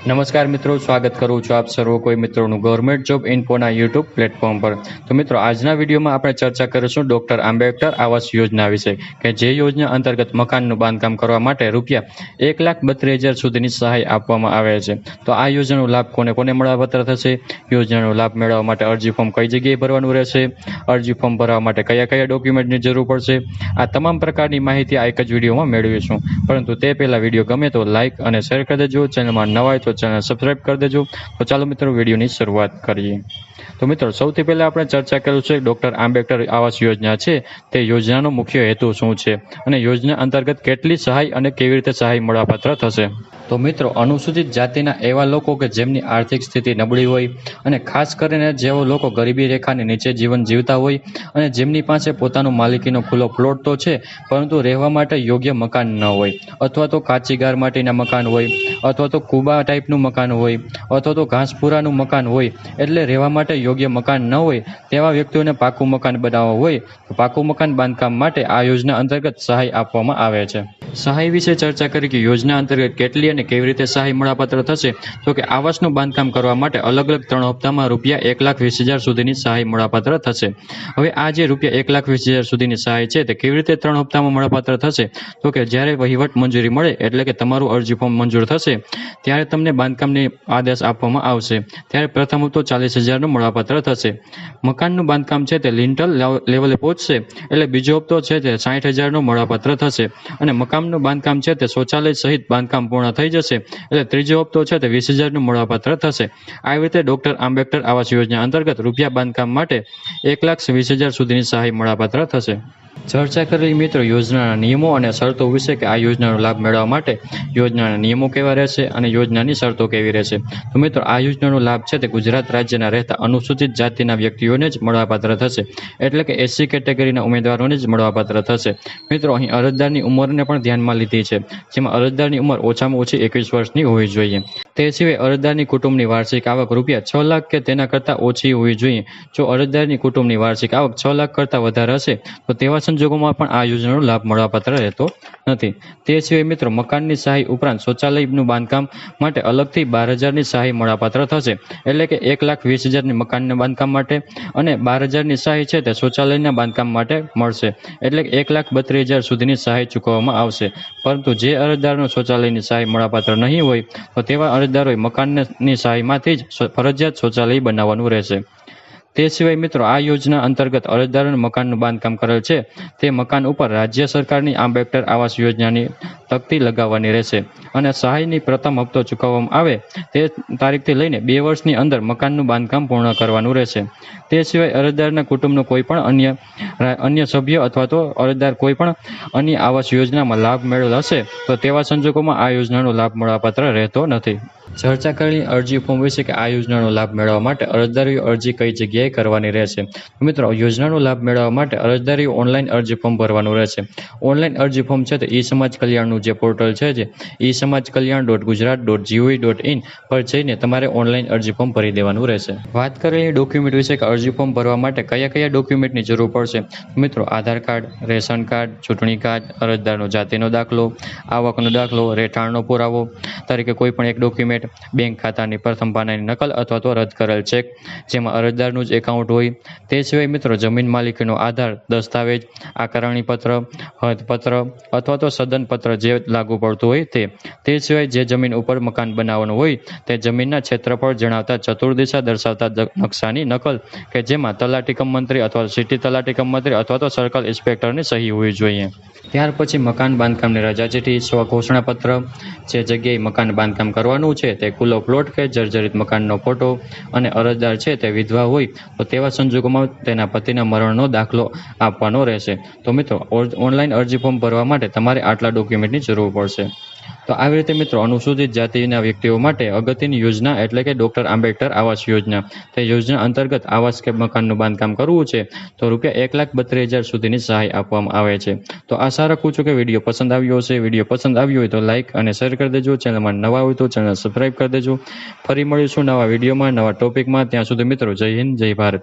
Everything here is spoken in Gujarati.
નમસ્કાર મિત્રો, સ્વાગત કરું છું આપ સર્વ કોઈ મિત્રોનું ગવર્મેન્ટ જોબ ઇન્ફોના યુટ્યુબ પ્લેટફોર્મ પર। તો મિત્રો, આજના વિડીયોમાં આપણે ચર્ચા કરીશું ડોક્ટર આંબેડકર આવાસ યોજના વિશે, કે જે યોજના અંતર્ગત મકાનનું બાંધકામ કરવા માટે રૂપિયા 1,32,000 સુધીની સહાય આપવામાં આવે છે। તો આ યોજનાનો લાભ કોને કોને મળવાપાત્ર થશે, યોજનાનો લાભ મેળવવા માટે અરજી ફોર્મ કઈ જગ્યાએ ભરવાનું રહેશે, અરજી ફોર્મ ભરવા માટે કયા કયા ડોક્યુમેન્ટની જરૂર પડશે, આ તમામ પ્રકારની માહિતી આ એક જ વિડીયોમાં મેળવીશું। પરંતુ તે પહેલા વિડીયો ગમે તો લાઇક અને શેર કરી દેજો, ચેનલમાં નવા હોય તો ચેનલ સબસ્ક્રાઇબ કરી દેજો। તો ચાલો મિત્રો, વિડીયોની શરૂઆત કરીએ। તો મિત્રો, સૌથી પહેલા આપણે ચર્ચા કરીશું ડોક્ટર આંબેડકર આવાસ યોજના છે તે યોજનાનો મુખ્ય હેતુ શું છે અને યોજના અંતર્ગત કેટલી સહાય અને કેવી રીતે સહાય મળવાપાત્ર થશે। તો મિત્રો, અનુસૂચિત જાતિના એવા લોકો કે જેમની આર્થિક સ્થિતિ નબળી હોય અને ખાસ કરીને જેઓ લોકો ગરીબી રેખાની નીચે જીવન જીવતા હોય અને જેમની પાસે પોતાનો માલિકીનો ખુલ્લો પ્લોટ તો છે પરંતુ રહેવા માટે યોગ્ય મકાન ન હોય, અથવા તો કાચી ગાર માટીના મકાન હોય, અથવા તો કુબા ટાઈપનું મકાન હોય, અથવા તો ઘાસપુરાનું મકાન હોય, એટલે રહેવા માટે યોગ્ય મકાન ન હોય તેવા વ્યક્તિઓને પાકું મકાન બનાવવું હોય તો પાકું મકાન બાંધકામ માટે આ યોજના અંતર્ગત સહાય આપવામાં આવે છે। સહાય વિશે ચર્ચા કરી કે યોજના અંતર્ગત કેટલી અને કેવી રીતે સહાય મળવાપાત્ર થશે। તો કે આવાસનું બાંધકામ કરવા માટે અલગ અલગ 3 હપ્તામાં રૂપિયા 1,20,000 સુધીની સહાય મળવાપાત્ર થશે। હવે આ જે રૂપિયા 1,20,000 સુધીની સહાય છે તે કેવી રીતે 3 હપ્તામાં મળવાપાત્ર થશે? તો કે જ્યારે વહીવટ મંજૂરી મળે એટલે કે તમારું અરજી ફોર્મ મંજૂર થશે ત્યારે તમને બાંધકામની આદેશ આપવામાં આવશે, ત્યારે પ્રથમ હપ્તો 40,000નો મળવાપાત્ર થશે। મકાનનું બાંધકામ છે તે લિન્ટલ લેવલે પહોંચશે એટલે બીજો હપ્તો છે તે 60,000નો મળવાપાત્ર થશે અને મકાનનું બાંધકામ છે તે શૌચાલય સહિત બાંધકામ પૂર્ણ થઈ જશે એટલે ત્રીજો હપ્તો છે તે 20,000નું મળવાપાત્ર થશે। આવી રીતે ડોક્ટર આંબેડકર આવાસ યોજના અંતર્ગત રૂપિયા બાંધકામ માટે 1,20,000 સુધીની સહાય મળવાપાત્ર થશે। ચર્ચા કરેલી મિત્રો યોજનાના નિયમો અને શરતો વિશે, કે આ યોજનાનો લાભ મેળવવા માટે યોજનાના નિયમો કેવા રહેશે અને યોજનાની શરતો કેવી રહેશે। તો મિત્રો, આ યોજનાનો લાભ છે તે ગુજરાત રાજ્યના રહેતા અનુસૂચિત જાતિના વ્યક્તિઓને જ મળવાપાત્ર થશે, એટલે કે SC કેટેગરીના ઉમેદવારોને જ મળવાપાત્ર થશે। મિત્રો, અહીં અરજદારની ઉંમરને પણ ધ્યાનમાં લીધી છે, જેમાં અરજદારની ઉંમર ઓછામાં ઓછી 21 વર્ષની હોવી જોઈએ। તે સિવાય અરજદારની કુટુંબની વાર્ષિક આવક રૂપિયા 6 લાખ કે તેના કરતાં ઓછી હોવી જોઈએ। જો અરજદારની કુટુંબની વાર્ષિક આવક 6 લાખ કરતાં વધારે હશે તો તેવા સંજોગોમાં પણ આ યોજનાનો લાભ મળવાપાત્ર રહેતો નથી। તે સિવાય મિત્રો, મકાનની સહાય ઉપરાંત શૌચાલયનું બાંધકામ માટે અલગથી 12,000ની સહાય મળવાપાત્ર થશે, એટલે કે 1,20,000ની મકાનના બાંધકામ માટે અને 12,000ની સહાય છે તે શૌચાલયના બાંધકામ માટે મળશે, એટલે કે 1,32,000 સુધીની સહાય ચૂકવવામાં આવશે। પરંતુ જે અરજદારોને શૌચાલયની સહાય મળવાપાત્ર નહીં હોય તો તેવા અરજદારોએ મકાનની સહાયમાંથી જ ફરજિયાત શૌચાલય બનાવવાનું રહેશે। તે સિવાય મિત્રો, આ યોજના અંતર્ગત અરજદારોને મકાનનું બાંધકામ કરેલ છે તે મકાન ઉપર રાજ્ય સરકારની આંબેડકર આવાસ યોજનાની તકતી લગાવવાની રહેશે અને સહાયની પ્રથમ હપ્તો ચૂકવવામાં આવે તે તારીખથી લઈને 2 વર્ષની અંદર મકાનનું બાંધકામ પૂર્ણ કરવાનું રહેશે। તે સિવાય અરજદારના કુટુંબનો કોઈ પણ અન્ય સભ્ય અથવા તો અરજદાર કોઈ પણ અન્ય આવાસ યોજનામાં લાભ મેળવેલ હશે તો તેવા સંજોગોમાં આ યોજનાનો લાભ મળવાપાત્ર રહેતો નથી। ચર્ચા કરેલી અરજી ફોર્મ વિશે, કે આ યોજનાનો લાભ મેળવવા માટે અરજદારોએ અરજી કઈ જગ્યાએ કરવાની રહેશે। મિત્રો, યોજનાનો લાભ મેળવવા માટે અરજદારોએ ઓનલાઈન અરજી ફોર્મ ભરવાનું રહેશે। ઓનલાઈન અરજી ફોર્મ છે તે સમાજ કલ્યાણનું જે પોર્ટલ છે જે esamajkalyan.gujarat.gov.in પર જઈને તમારે ઓનલાઈન અરજી ફોર્મ ભરી દેવાનું રહેશે। વાત કરેલી ડોક્યુમેન્ટ વિશે, કે અરજી ફોર્મ ભરવા માટે કયા કયા ડોક્યુમેન્ટની જરૂર પડશે। મિત્રો, આધાર કાર્ડ, રેશન કાર્ડ, ચૂંટણી કાર્ડ, અરજદારનો જાતિનો દાખલો, આવકનો દાખલો, રહેઠાણનો પુરાવો તરીકે કોઈ પણ એક ડોક્યુમેન્ટ, બેંક ખાતાની પ્રથમ પાનાની નકલ અથવા તો રદ કરેલ ચેક જેમાં અરજદારનું જ એકાઉન્ટ હોય। તે સિવાય મિત્રો, જમીન માલિકીનો આધાર દસ્તાવેજ, આકારણી પત્ર, હદપત્ર અથવા તો સદન પત્ર જે લાગુ પડતું હોય તે। તે સિવાય જે જમીન ઉપર મકાન બનાવવાનું હોય તે જમીનના ક્ષેત્રફળ જણાવતા ચતુર્દિશા દર્શાવતા નકશાની નકલ, કે જેમાં તલાટી કમ મંત્રી અથવા સિટી તલાટી કમ મંત્રી અથવા તો સર્કલ ઇન્સ્પેક્ટરની સહી હોવી જોઈએ। ત્યાર પછી મકાન બાંધકામની રજા ચીઠી, સ્વઘોષણા પત્ર, જે જગ્યાએ મકાન બાંધકામ કરવાનું છે તે ખુલ્લો પ્લોટ કે જર્જરિત મકાનનો ફોટો, અને અરજદાર છે તે વિધવા હોય તો તેવા સંજોગોમાં તેના પતિના મરણનો દાખલો આપવાનો રહેશે। તો મિત્રો, ઓનલાઈન અરજી ફોર્મ ભરવા માટે તમારે આટલા ડોક્યુમેન્ટની જરૂર પડશે। તો આવી રીતે મિત્રો, અનુસૂચિત જાતિના વ્યક્તિઓ માટે અગત્યની યોજના એટલે કે ડોક્ટર આંબેડકર આવાસ યોજના, તે યોજના અંતર્ગત આવાસ કે મકાનનું બાંધકામ કરવું છે તો રૂપિયા 1,32,000 સુધીની સહાય આપવામાં આવે છે। તો આશા રાખું છું કે વિડીયો પસંદ આવ્યો હશે। વિડીયો પસંદ આવ્યો હોય તો લાઇક અને શેર કરી દેજો, ચેનલમાં નવા હોય તો ચેનલ સબસ્ક્રાઈબ કરી દેજો। ફરી મળીશું નવા વિડીયોમાં, નવા ટોપિકમાં। ત્યાં સુધી મિત્રો, જય હિન્દ, જય ભારત।